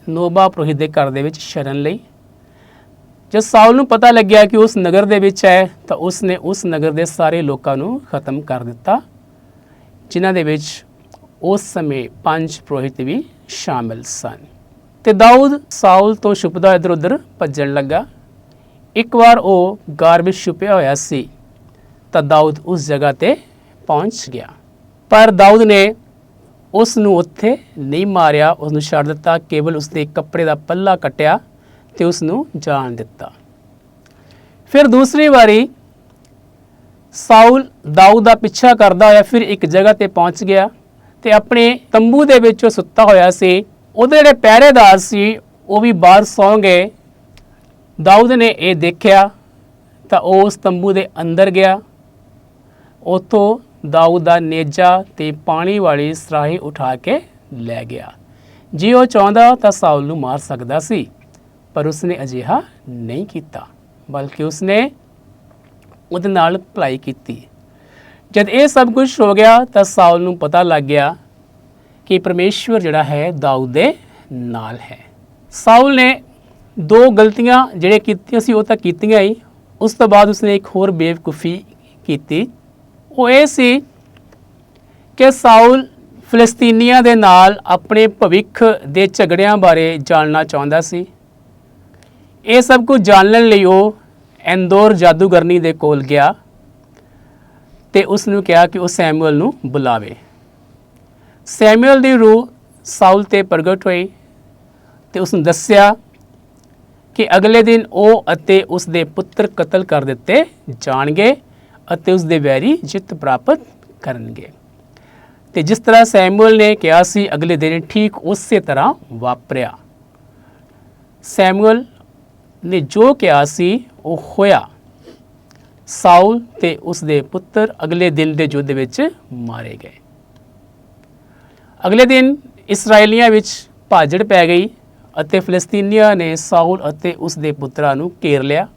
ਨੋਬਾ ਪੁਰੋਹਿਤ ਦੇ ਘਰ ਦੇ ਵਿੱਚ ਸ਼ਰਨ ਲਈ। ਜਦ ਸਾਊਲ ਨੂੰ ਪਤਾ ਲੱਗਿਆ ਕਿ ਉਸ ਨਗਰ ਦੇ ਵਿੱਚ ਹੈ ਤਾਂ ਉਸਨੇ ਉਸ ਨਗਰ ਦੇ ਸਾਰੇ ਲੋਕਾਂ ਨੂੰ ਖਤਮ ਕਰ ਦਿੱਤਾ, ਜਿਨ੍ਹਾਂ ਦੇ ਵਿੱਚ ਉਸ ਸਮੇਂ 5 ਪੁਰੋਹਿਤ ਵੀ ਸ਼ਾਮਿਲ ਸਨ। ਤੇ ਦਾਊਦ ਸਾਊਲ ਤੋਂ ਛੁਪਦਾ ਇੱਧਰ ਉੱਧਰ ਭੱਜਣ ਲੱਗਾ। ਇੱਕ ਵਾਰ ਉਹ ਗਾਰ ਵਿੱਚ ਛੁਪਿਆ ਹੋਇਆ ਸੀ ਤਾਂ ਦਾਊਦ ਉਸ ਜਗ੍ਹਾ ਤੇ ਪਹੁੰਚ ਗਿਆ, ਪਰ ਦਾਊਦ ਨੇ ਉਸ ਨੂੰ ਉੱਥੇ ਨਹੀਂ ਮਾਰਿਆ, ਉਸ ਨੂੰ ਛੱਡ ਦਿੱਤਾ, ਕੇਵਲ ਉਸ ਦੇ ਕੱਪੜੇ ਦਾ ਪੱਲਾ ਕੱਟਿਆ ਤੇ ਉਸ ਨੂੰ ਜਾਨ ਦਿੱਤਾ। ਫਿਰ ਦੂਸਰੀ ਵਾਰੀ ਸਾਊਲ ਦਾਊਦ ਦਾ ਪਿੱਛਾ ਕਰਦਾ ਹੋਇਆ ਫਿਰ ਇੱਕ ਜਗ੍ਹਾ ਤੇ ਪਹੁੰਚ ਗਿਆ ਤੇ ਆਪਣੇ ਤੰਬੂ ਦੇ ਵਿੱਚ ਉਹ ਸੁੱਤਾ ਹੋਇਆ ਸੀ। ਉਹਦੇ ਜਿਹੜੇ ਪਹਿਰੇਦਾਰ ਸੀ ਉਹ ਵੀ ਬਾਹਰ ਸੌਂ ਗਏ। ਦਾਊਦ ਨੇ ਇਹ ਦੇਖਿਆ ਤਾਂ ਉਹ ਉਸ ਤੰਬੂ ਦੇ ਅੰਦਰ ਗਿਆ। ਉੱਥੋਂ ਦਾਊਦ ਦਾ ਨੇਜਾ ਤੇ ਪਾਣੀ ਵਾਲੀ ਸੁਰਾਹੀ ਉਠਾ ਕੇ ਲੈ ਗਿਆ। ਜੇ ਉਹ ਚਾਹੁੰਦਾ ਤਾਂ ਸਾਊਲ ਨੂੰ ਮਾਰ ਸਕਦਾ ਸੀ, ਪਰ ਉਸਨੇ ਅਜਿਹਾ ਨਹੀਂ ਕੀਤਾ, ਬਲਕਿ ਉਸਨੇ ਉਹਦੇ ਨਾਲ ਭਲਾਈ ਕੀਤੀ। ਜਦ ਇਹ ਸਭ ਕੁਝ ਹੋ ਗਿਆ ਤਾਂ ਸਾਊਲ ਨੂੰ ਪਤਾ ਲੱਗ ਗਿਆ ਕਿ ਪਰਮੇਸ਼ਵਰ ਜਿਹੜਾ ਹੈ ਦਾਊਦ ਦੇ ਨਾਲ ਹੈ। ਸਾਊਲ ਨੇ 2 ਗਲਤੀਆਂ ਜਿਹੜੇ ਕੀਤੀਆਂ ਸੀ ਉਹ ਤਾਂ ਕੀਤੀਆਂ ਹੀ, ਉਸ ਤੋਂ ਬਾਅਦ ਉਸਨੇ ਇੱਕ ਹੋਰ ਬੇਵਕੂਫੀ ਕੀਤੀ। ਉਹ ਇਹ ਸੀ ਕਿ ਸਾਊਲ ਫਿਲਸਤੀਨੀਆਂ ਦੇ ਨਾਲ ਆਪਣੇ ਭਵਿੱਖ ਦੇ ਝਗੜਿਆਂ ਬਾਰੇ ਜਾਣਨਾ ਚਾਹੁੰਦਾ ਸੀ। ਇਹ ਸਭ ਕੁਝ ਜਾਣਨ ਲਈ ਉਹ ਐਂਦੋਰ ਜਾਦੂਗਰਨੀ ਦੇ ਕੋਲ ਗਿਆ ਤੇ ਉਸ ਨੂੰ ਕਿਹਾ ਕਿ ਉਹ ਸੈਮੂਅਲ ਨੂੰ ਬੁਲਾਵੇ। ਸੈਮੂਅਲ ਦੀ ਰੂਹ ਸਾਊਲ ਤੇ ਪ੍ਰਗਟ ਹੋਈ ਤੇ ਉਸ ਨੂੰ ਦੱਸਿਆ ਕਿ ਅਗਲੇ ਦਿਨ ਉਹ ਅਤੇ ਉਸ ਦੇ ਪੁੱਤਰ ਕਤਲ ਕਰ ਦਿੱਤੇ ਜਾਣਗੇ ਅਤੇ ਉਸ ਦੇ ਵੈਰੀ ਜਿੱਤ ਪ੍ਰਾਪਤ ਕਰਨਗੇ। ਤੇ ਜਿਸ ਤਰ੍ਹਾਂ ਸੈਮੂਅਲ ਨੇ ਕਿਹਾ ਸੀ ਅਗਲੇ ਦਿਨ ਠੀਕ ਉਸੇ ਤਰ੍ਹਾਂ ਵਾਪਰਿਆ। ਸੈਮੂਅਲ ਨੇ ਜੋ ਕਿਹਾ ਸੀ ਉਹ ਹੋਇਆ ਸਾਊਲ ਤੇ ਉਸ ਦੇ ਪੁੱਤਰ ਅਗਲੇ ਦਿਨ ਦੇ ਯੁੱਧ ਵਿੱਚ ਮਾਰੇ ਗਏ। ਅਗਲੇ ਦਿਨ ਇਸਰਾਏਲੀਆਂ ਵਿੱਚ ਭਾਜੜ ਪੈ ਗਈ ਅਤੇ ਫਿਲਿਸਤੀਨੀਆਂ ਨੇ ਸਾਊਲ ਅਤੇ ਉਸ ਦੇ ਪੁੱਤਰਾਂ ਨੂੰ ਘੇਰ ਲਿਆ।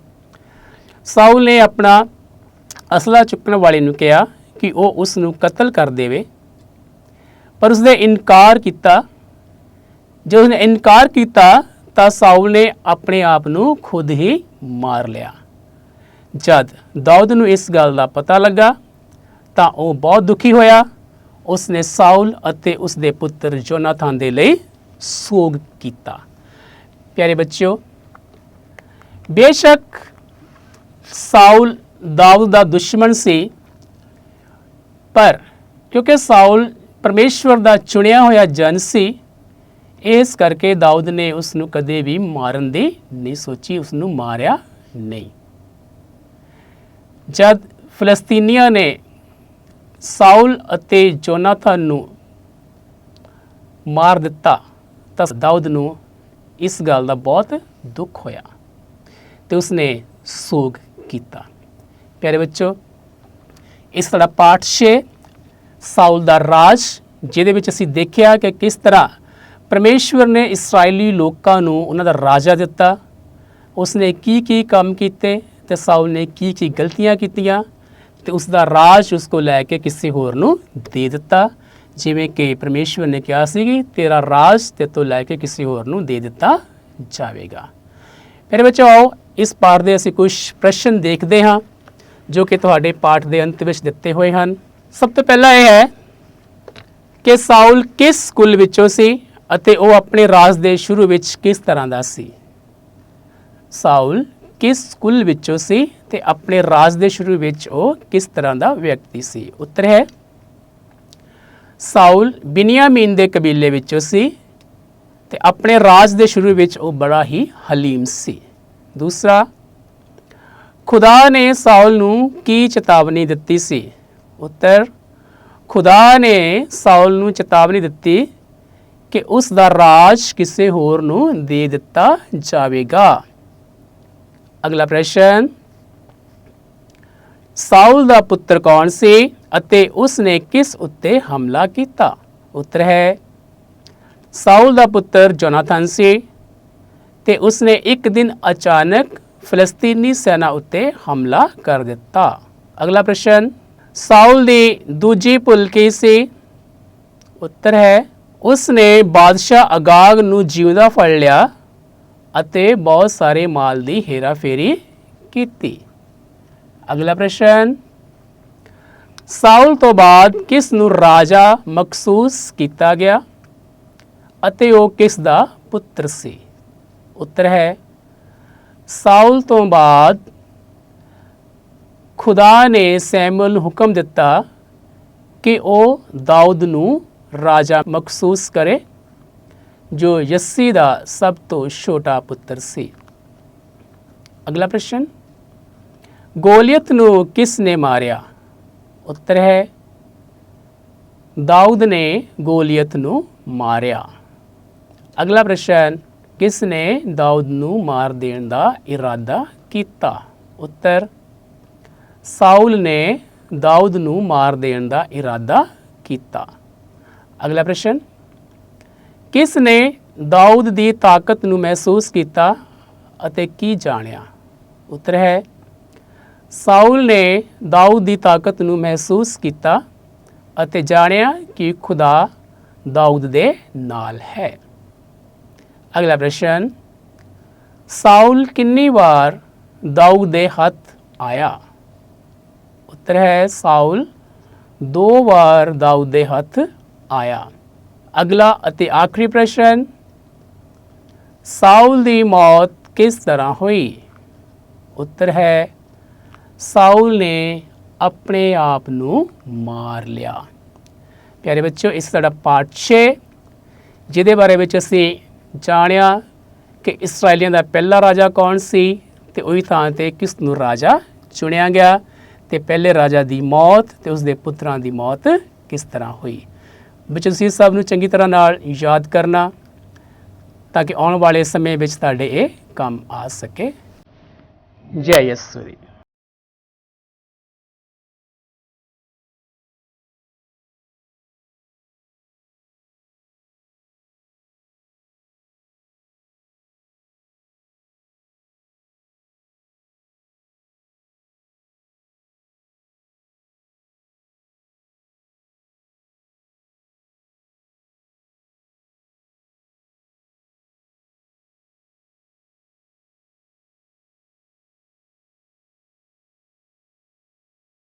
ਸਾਊਲ ਨੇ ਆਪਣਾ ਅਸਲਾ ਚੁੱਕਣ ਵਾਲੇ ਨੂੰ ਕਿਹਾ ਕਿ ਉਹ ਉਸ ਨੂੰ ਕਤਲ ਕਰ ਦੇਵੇ, ਪਰ ਉਸਨੇ ਇਨਕਾਰ ਕੀਤਾ। ਜਦੋਂ ਉਸਨੇ ਇਨਕਾਰ ਕੀਤਾ ਤਾਂ ਸਾਊਲ ਨੇ ਆਪਣੇ ਆਪ ਨੂੰ ਖੁਦ ਹੀ ਮਾਰ ਲਿਆ। ਜਦ ਦਾਊਦ ਨੂੰ ਇਸ ਗੱਲ ਦਾ ਪਤਾ ਲੱਗਾ ਤਾਂ ਉਹ ਬਹੁਤ ਦੁਖੀ ਹੋਇਆ। ਉਸਨੇ ਸਾਊਲ ਅਤੇ ਉਸ ਦੇ ਪੁੱਤਰ ਜੋਨਾਥਨ ਦੇ ਲਈ ਸੋਗ ਕੀਤਾ। ਪਿਆਰੇ ਬੱਚਿਓ, ਬੇਸ਼ੱਕ ਸਾਊਲ ਦਾਊਦ ਦਾ ਦੁਸ਼ਮਣ ਸੀ, ਪਰ ਕਿਉਂਕਿ ਸਾਊਲ ਪਰਮੇਸ਼ਵਰ ਦਾ ਚੁਣਿਆ ਹੋਇਆ ਜਨ ਸੀ, ਇਸ ਕਰਕੇ ਦਾਊਦ ਨੇ ਉਸ ਨੂੰ ਕਦੇ ਵੀ ਮਾਰਨ ਦੀ ਨਹੀਂ ਸੋਚੀ, ਉਸ ਨੂੰ ਮਾਰਿਆ ਨਹੀਂ। ਜਦ ਫਿਲਿਸਤੀਨੀਆਂ ਨੇ ਸਾਊਲ ਅਤੇ ਜੋਨਾਥਨ ਨੂੰ ਮਾਰ ਦਿੱਤਾ ਤਾਂ ਦਾਊਦ ਨੂੰ ਇਸ ਗੱਲ ਦਾ ਬਹੁਤ ਦੁੱਖ ਹੋਇਆ ਤੇ ਉਸਨੇ ਸੋਗ ਕੀਤਾ। ਪਿਆਰੇ ਬੱਚੋ, ਇਸ ਸਾਡਾ ਪਾਠ 6 ਸਾਊਲ ਦਾ ਰਾਜ, ਜਿਹਦੇ ਵਿੱਚ ਅਸੀਂ ਦੇਖਿਆ ਕਿ ਕਿਸ ਤਰ੍ਹਾਂ ਪਰਮੇਸ਼ਵਰ ਨੇ ਇਸਰਾਏਲੀ ਲੋਕਾਂ ਨੂੰ ਉਹਨਾਂ ਦਾ ਰਾਜਾ ਦਿੱਤਾ, ਉਸਨੇ ਕੀ ਕੰਮ ਕੀਤੇ ਤੇ ਸਾਊਲ ਨੇ ਕੀ ਗਲਤੀਆਂ ਕੀਤੀਆਂ ਤੇ ਉਸ ਦਾ ਰਾਜ ਉਸ ਕੋ ਲੈ ਕੇ ਕਿਸੇ ਹੋਰ ਨੂੰ ਦੇ ਦਿੱਤਾ, ਜਿਵੇਂ ਕਿ ਪਰਮੇਸ਼ਵਰ ਨੇ ਕਿਹਾ ਸੀ ਕਿ ਤੇਰਾ ਰਾਜ ਤੇ ਤੋਂ ਲੈ ਕੇ ਕਿਸੇ ਹੋਰ ਨੂੰ ਦੇ ਦਿੱਤਾ ਜਾਵੇਗਾ। ਮੇਰੇ ਬੱਚਿਓ, ਆਓ ਇਸ ਪਾਠ ਦੇ ਅਸੀਂ ਕੁਝ ਪ੍ਰਸ਼ਨ ਦੇਖਦੇ ਹਾਂ ਜੋ ਕਿ ਤੁਹਾਡੇ ਪਾਠ ਦੇ ਅੰਤ ਵਿੱਚ ਦਿੱਤੇ ਹੋਏ ਹਨ। ਸਭ ਤੋਂ ਪਹਿਲਾਂ ਇਹ ਹੈ ਕਿ ਸਾਊਲ ਕਿਸ ਕੁਲ ਵਿੱਚੋਂ ਸੀ ਅਤੇ ਉਹ ਆਪਣੇ ਰਾਜ ਦੇ ਸ਼ੁਰੂ ਵਿੱਚ ਕਿਸ ਤਰ੍ਹਾਂ ਦਾ ਸੀ। ਸਾਊਲ ਕਿਸ ਕੁਲ ਵਿੱਚੋਂ ਸੀ ਤੇ ਆਪਣੇ ਰਾਜ ਦੇ ਸ਼ੁਰੂ ਵਿੱਚ ਉਹ ਕਿਸ ਤਰ੍ਹਾਂ ਦਾ ਵਿਅਕਤੀ ਸੀ। ਉੱਤਰ ਹੈ ਸਾਊਲ ਬਿਨਿਆਮੀਨ ਦੇ ਕਬੀਲੇ ਵਿੱਚੋਂ ਸੀ ਤੇ ਆਪਣੇ ਰਾਜ ਦੇ ਸ਼ੁਰੂ ਵਿੱਚ ਉਹ ਬੜਾ ਹੀ ਹਲੀਮ ਸੀ। ਦੂਸਰਾ, ਖੁਦਾ ਨੇ ਸਾਊਲ ਨੂੰ ਕੀ ਚੇਤਾਵਨੀ ਦਿੱਤੀ ਸੀ। ਉੱਤਰ, ਖੁਦਾ ਨੇ ਸਾਊਲ ਨੂੰ ਚੇਤਾਵਨੀ ਦਿੱਤੀ ਕਿ ਉਸ ਦਾ ਰਾਜ ਕਿਸੇ ਹੋਰ ਨੂੰ ਦੇ ਦਿੱਤਾ ਜਾਵੇਗਾ। ਅਗਲਾ ਪ੍ਰਸ਼ਨ, ਸਾਊਲ ਦਾ ਪੁੱਤਰ ਕੌਣ ਸੀ ਅਤੇ ਉਸ ਨੇ ਕਿਸ ਉੱਤੇ ਹਮਲਾ ਕੀਤਾ। ਉੱਤਰ ਹੈ ਸਾਊਲ ਦਾ ਪੁੱਤਰ ਜੋਨਾਥਨ ਸੀ ਤੇ ਉਸਨੇ ਇੱਕ ਦਿਨ ਅਚਾਨਕ ਫਿਲਿਸਤੀਨੀ ਸੈਨਾ ਉੱਤੇ ਹਮਲਾ ਕਰ ਦਿੱਤਾ। ਅਗਲਾ ਪ੍ਰਸ਼ਨ, ਸਾਊਲ ਦੀ ਦੂਜੀ ਭੁੱਲ ਕੀ ਸੀ। ਉੱਤਰ ਹੈ ਉਸਨੇ ਬਾਦਸ਼ਾਹ ਅਗਾਗ ਨੂੰ ਜਿਉਂਦਾ ਫੜ ਲਿਆ ਅਤੇ ਬਹੁਤ ਸਾਰੇ ਮਾਲ ਦੀ ਹੇਰਾਫੇਰੀ ਕੀਤੀ। ਅਗਲਾ ਪ੍ਰਸ਼ਨ, ਸਾਊਲ ਤੋਂ ਬਾਅਦ ਕਿਸ ਨੂੰ ਰਾਜਾ ਮਖਸੂਸ ਕੀਤਾ ਗਿਆ ਅਤੇ ਉਹ ਕਿਸ ਦਾ ਪੁੱਤਰ ਸੀ। ਉੱਤਰ ਹੈ ਸਾਊਲ ਤੋਂ ਬਾਅਦ ਖੁਦਾ ਨੇ ਸੈਮੂਅਲ ਨੂੰ ਹੁਕਮ ਦਿੱਤਾ ਕਿ ਉਹ ਦਾਊਦ ਨੂੰ ਰਾਜਾ ਮਖਸੂਸ ਕਰੇ, ਜੋ ਯੱਸੀ ਦਾ ਸਭ ਤੋਂ ਛੋਟਾ ਪੁੱਤਰ ਸੀ। ਅਗਲਾ ਪ੍ਰਸ਼ਨ, ਗੋਲੀਅਤ ਨੂੰ ਕਿਸ ਨੇ ਮਾਰਿਆ। ਉੱਤਰ ਹੈ ਦਾਊਦ ਨੇ ਗੋਲੀਅਤ ਨੂੰ ਮਾਰਿਆ। ਅਗਲਾ ਪ੍ਰਸ਼ਨ, ਕਿਸ ਨੇ ਦਾਊਦ ਨੂੰ ਮਾਰ ਦੇਣ ਦਾ ਇਰਾਦਾ ਕੀਤਾ। ਉੱਤਰ, ਸਾਊਲ ਨੇ ਦਾਊਦ ਨੂੰ ਮਾਰ ਦੇਣ ਦਾ ਇਰਾਦਾ ਕੀਤਾ। ਅਗਲਾ ਪ੍ਰਸ਼ਨ, ਕਿਸ ਨੇ ਦਾਊਦ ਦੀ ਤਾਕਤ ਨੂੰ ਮਹਿਸੂਸ ਕੀਤਾ ਅਤੇ ਕੀ ਜਾਣਿਆ। ਉੱਤਰ ਹੈ ਸਾਊਲ ਨੇ ਦਾਊਦ ਦੀ ਤਾਕਤ ਨੂੰ ਮਹਿਸੂਸ ਕੀਤਾ ਅਤੇ ਜਾਣਿਆ ਕਿ ਖੁਦਾ ਦਾਊਦ ਦੇ ਨਾਲ ਹੈ। ਅਗਲਾ ਪ੍ਰਸ਼ਨ, ਸਾਊਲ ਕਿੰਨੀ ਵਾਰ ਦਾਊਦ ਦੇ ਹੱਥ ਆਇਆ। ਉੱਤਰ ਹੈ ਸਾਊਲ 2 ਵਾਰ ਦਾਊਦ ਦੇ ਹੱਥ ਆਇਆ। ਅਗਲਾ ਅਤੇ ਆਖਰੀ ਪ੍ਰਸ਼ਨ, ਸਾਊਲ ਦੀ ਮੌਤ ਕਿਸ ਤਰ੍ਹਾਂ ਹੋਈ। ਉੱਤਰ ਹੈ ਸਾਊਲ ਨੇ ਆਪਣੇ ਆਪ ਨੂੰ ਮਾਰ ਲਿਆ। ਪਿਆਰੇ ਬੱਚਿਓ, ਇਸ ਸਾਡਾ ਪਾਠ 6 ਜਿਹਦੇ ਬਾਰੇ ਵਿੱਚ ਅਸੀਂ ਜਾਣਿਆ ਕਿ ਇਸਰਾਏਲੀਆਂ ਦਾ ਪਹਿਲਾ ਰਾਜਾ ਕੌਣ ਸੀ ਤੇ ਉਹੀ ਥਾਂ ਤੇ ਕਿਸ ਨੂੰ ਰਾਜਾ ਚੁਣਿਆ ਗਿਆ ਤੇ ਪਹਿਲੇ ਰਾਜਾ ਦੀ ਮੌਤ ਤੇ ਉਸਦੇ ਪੁੱਤਰਾਂ ਦੀ ਮੌਤ ਕਿਸ ਤਰ੍ਹਾਂ ਹੋਈ। ਬੱਚੇ, ਤੁਸੀਂ ਸਭ ਨੂੰ ਚੰਗੀ ਤਰ੍ਹਾਂ ਨਾਲ ਯਾਦ ਕਰਨਾ ਤਾਂ ਕਿ ਆਉਣ ਵਾਲੇ ਸਮੇਂ ਵਿੱਚ ਤੁਹਾਡੇ ਇਹ ਕੰਮ ਆ ਸਕੇ। ਜੈ ਯਿਸੂ।